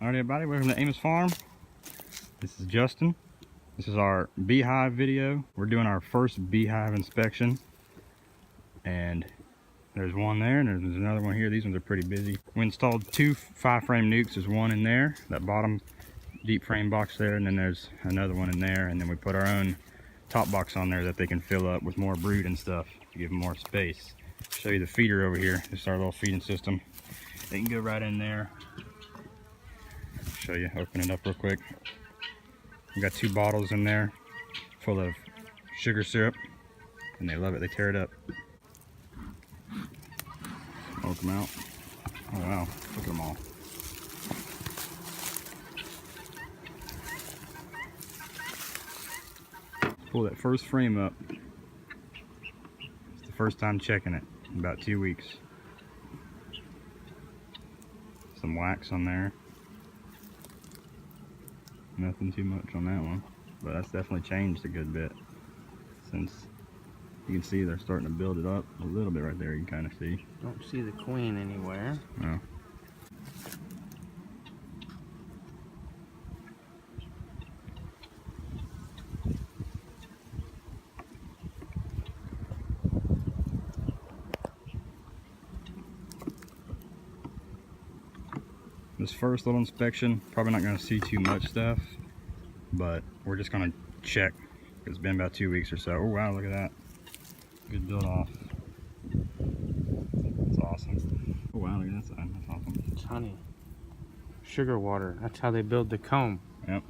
Alright everybody, welcome to Amos Farm. This is Justin. This is our beehive video. We're doing our first beehive inspection. And there's one there and there's another one here. These ones are pretty busy. We installed two 5-frame nucs. There's one in there, that bottom deep frame box there, and then there's another one in there, and then we put our own top box on there that they can fill up with more brood and stuff to give them more space. Show you the feeder over here. This is our little feeding system. They can go right in there. Show you, open it up real quick. We got 2 bottles in there full of sugar syrup, and they love it. They tear it up. Smoke them out. Oh wow, look at them all. Pull that first frame up. It's the first time checking it in about 2 weeks. Some wax on there. Nothing too much on that one, but that's definitely changed a good bit since you can see they're starting to build it up a little bit right there. You can kind of see. Don't see the queen anywhere. No. This first little inspection, probably not going to see too much stuff, but we're just going to check. It's been about 2 weeks or so. Oh wow, look at that. Good build off. That's awesome. Oh wow, look at that side. That's awesome. It's honey. Sugar water. That's how they build the comb. Yep.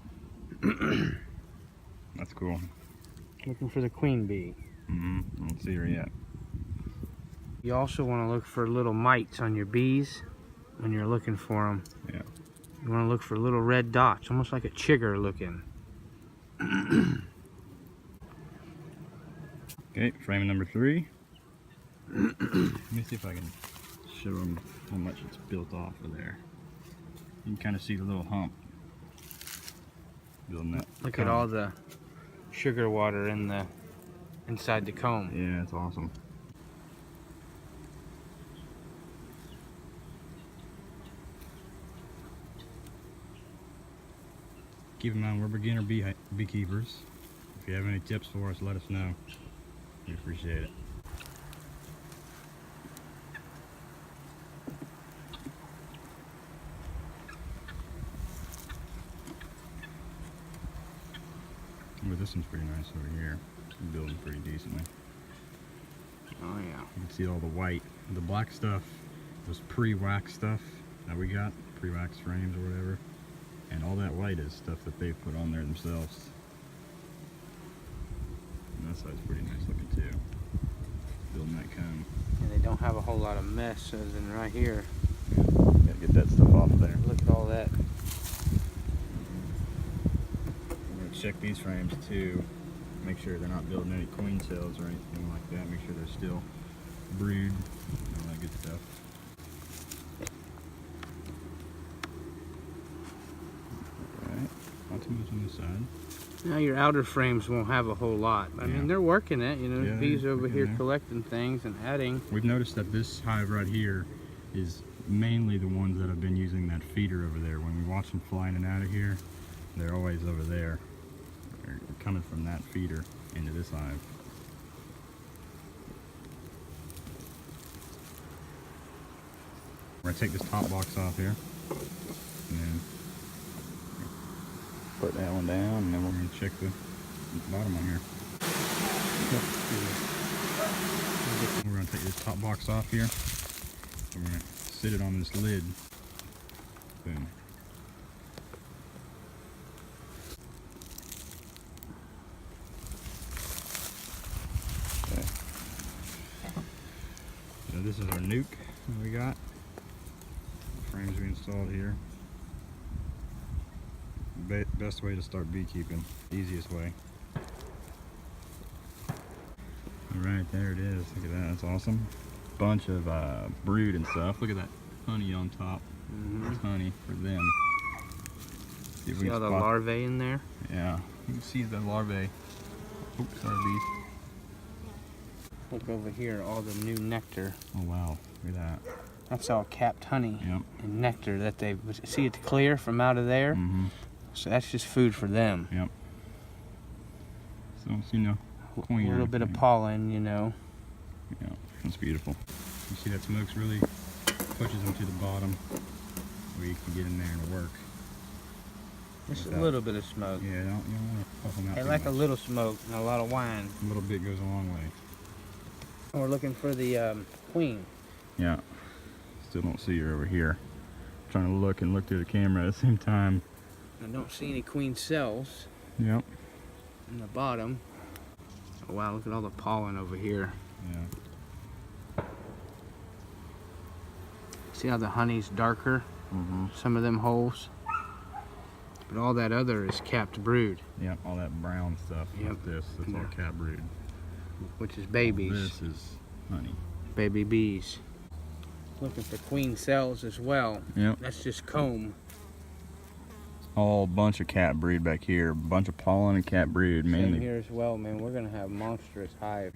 That's cool. Looking for the queen bee. I don't see her yet. You also want to look for little mites on your bees when you're looking for them. Yeah. You want to look for little red dots, almost like a chigger looking. Okay, frame number 3. Let me see if I can show them how much it's built off of there. You can kind of see the little hump building that. Look at all the sugar water in the inside the comb. Yeah, it's awesome. Keep in mind, we're beginner beekeepers. If you have any tips for us, let us know. We appreciate it. Well, this one's pretty nice over here. It's building pretty decently. Oh yeah. You can see all the white. The black stuff was pre-wax stuff that we got, pre-wax frames or whatever. And all that white is stuff that they put on there themselves. And that side's pretty nice looking too. Building that comb. And they don't have a whole lot of mess as in right here. Yeah, gotta get that stuff off of there. Look at all that. We're gonna check these frames too. Make sure they're not building any queen cells or anything like that. Make sure they're still brood and all that good stuff. Not too much on this side. Now your outer frames won't have a whole lot. I mean, they're working it, you know, Yeah, bees over here there. collecting things and adding. We've noticed that this hive right here is mainly the ones that have been using that feeder over there. When we watch them flying in and out of here, they're always over there. They're coming from that feeder into this hive. We're gonna take this top box off here and then put that one down, and then we're going to check the bottom one here. We're going to take this top box off here. We're going to sit it on this lid. Boom. Okay. So this is our nuc that we got. The frames we installed here. Best way to start beekeeping, easiest way. Alright, there it is. Look at that, that's awesome. Bunch of brood and stuff. Look at that honey on top. That's honey for them. See, See all the larvae in there? Yeah, you can see the larvae. Oops, sorry bees. Look over here, all the new nectar. Oh wow, look at that. That's all capped honey Yep. and nectar that they see it clear from out of there. Mm-hmm. So that's just food for them. Yep. So it's, you know, queen. A little bit of pollen, you know. Yeah, that's beautiful. You see that smoke's really pushes them to the bottom where you can get in there and work. Just a little bit of smoke. Yeah, you don't want to puff them out They too like much. a little smoke and a lot of wine. A little bit goes a long way. And we're looking for the queen. Yeah. Still don't see her over here. Trying to look and look through the camera at the same time. I don't see any queen cells Yep. in the bottom. Oh wow, look at all the pollen over here. Yeah. See how the honey's darker? Mm-hmm. Some of them holes. But all that other is capped brood, Yeah, all that brown stuff. Yep. That's all Yeah. cat brood. which is babies. This is honey. Baby bees. Looking for queen cells as well. Yep. That's just comb. All bunch of cat brood back here. Bunch of pollen and cat brood Same mainly. here as well, man. We're gonna have monstrous hive.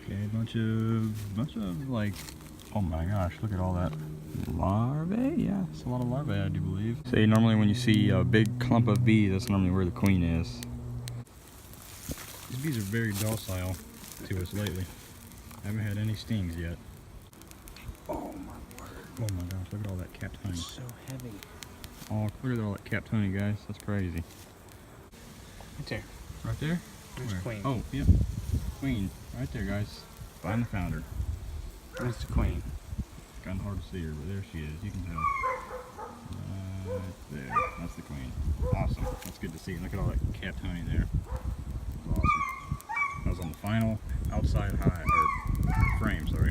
Okay, bunch of like, oh my gosh, look at all that larvae. Yeah, it's a lot of larvae, I do believe. Say normally when you see a big clump of bees, that's normally where the queen is. These bees are very docile to us lately. I haven't had any stings yet. Oh my word. Oh my gosh, look at all that capped honey. It's so heavy. Oh, look at all that capped honey, guys. That's crazy. Right there. Right there? There's Where? queen. Oh, yeah. Queen. Right there, guys. Find the founder. That's the queen. It's kind of hard to see her, but there she is. You can tell. Right there. That's the queen. Awesome. That's good to see. Look at all that capped honey there. That's awesome. That was on the final outside hive, or frame, sorry.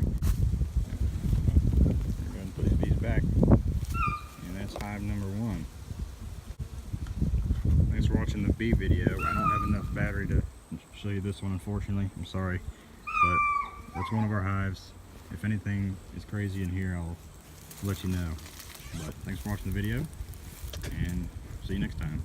We're going to put these bees back. And that's hive number 1. Thanks for watching the bee video. I don't have enough battery to show you this one, unfortunately. I'm sorry. But that's one of our hives. If anything is crazy in here, I'll let you know. But thanks for watching the video, and see you next time.